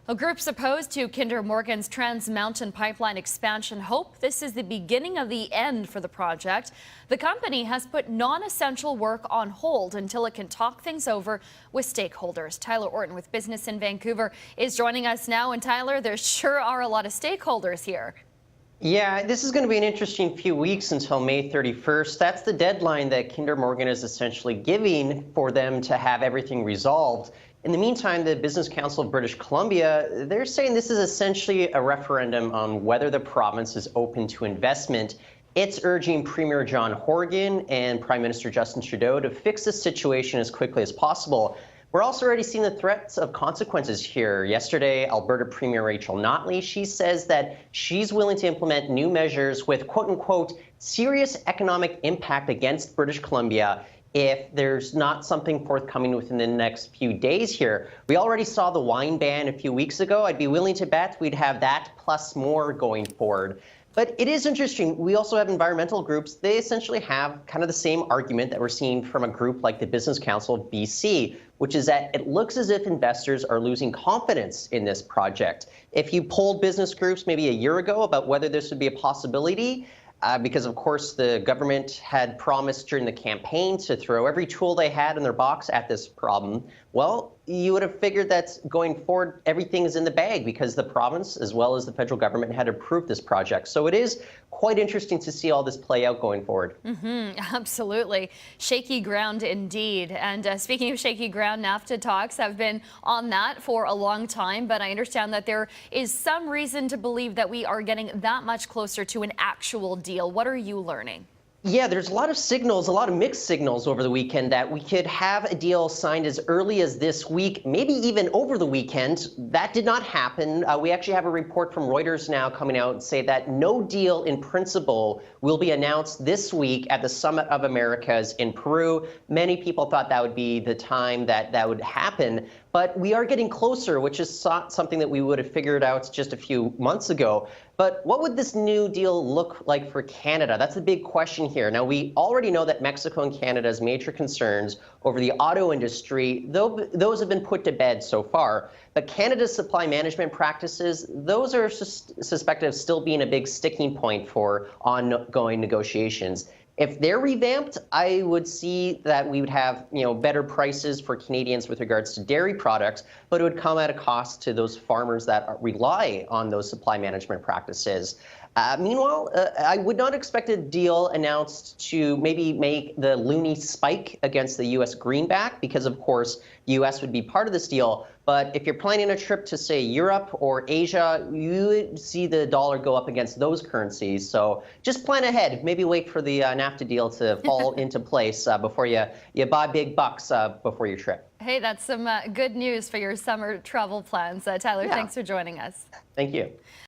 Well, groups opposed to Kinder Morgan's Trans Mountain Pipeline expansion hope this is the beginning of the end for the project. The company has put non-essential work on hold until it can talk things over with stakeholders. Tyler Orton with Business in Vancouver is joining us now. And Tyler, there sure are a lot of stakeholders here. Yeah, this is going to be an interesting few weeks until May 31st. That's the deadline that Kinder Morgan is essentially giving for them to have everything resolved. In the meantime, the Business Council of British Columbia, they're saying this is essentially a referendum on whether the province is open to investment. It's urging Premier John Horgan and Prime Minister Justin Trudeau to fix the situation as quickly as possible. We're also already seeing the threats of consequences here. Yesterday, Alberta Premier Rachel Notley, she says that she's willing to implement new measures with quote unquote serious economic impact against British Columbia if there's not something forthcoming within the next few days here. We already saw the wine ban a few weeks ago. I'd be willing to bet we'd have that plus more going forward. But it is interesting. We also have environmental groups. They essentially have kind of the same argument that we're seeing from a group like the Business Council of BC, which is that it looks as if investors are losing confidence in this project. If you polled business groups maybe a year ago about whether this would be a possibility, because, of course, the government had promised during the campaign to throw every tool they had in their box at this problem. Well, you would have figured that going forward, everything is in the bag because the province, as well as the federal government, had approved this project. So it is quite interesting to see all this play out going forward. Absolutely. Shaky ground indeed. And speaking of shaky ground, NAFTA talks have been on that for a long time. But I understand that there is some reason to believe that we are getting that much closer to an actual deal. What are you learning? Yeah, there's a lot of signals, a lot of mixed signals over the weekend that we could have a deal signed as early as this week, maybe even over the weekend. That did not happen. We actually have a report from Reuters now coming out and say that no deal in principle will be announced this week at the Summit of Americas in Peru. Many people thought that would be the time that would happen. But we are getting closer, which is something that we would have figured out just a few months ago. But what would this new deal look like for Canada? That's the big question here. Now, we already know that Mexico and Canada's major concerns over the auto industry, those have been put to bed so far. But Canada's supply management practices, those are suspected of still being a big sticking point for ongoing negotiations. If they're revamped, I would see that we would have, better prices for Canadians with regards to dairy products, but it would come at a cost to those farmers that rely on those supply management practices. Meanwhile, I would not expect a deal announced to maybe make the loonie spike against the U.S. greenback because, of course, U.S. would be part of this deal. But if you're planning a trip to, say, Europe or Asia, you would see the dollar go up against those currencies. So just plan ahead. Maybe wait for the NAFTA deal to fall into place before you buy big bucks before your trip. Hey, that's some good news for your summer travel plans. Tyler, thanks for joining us. Thank you.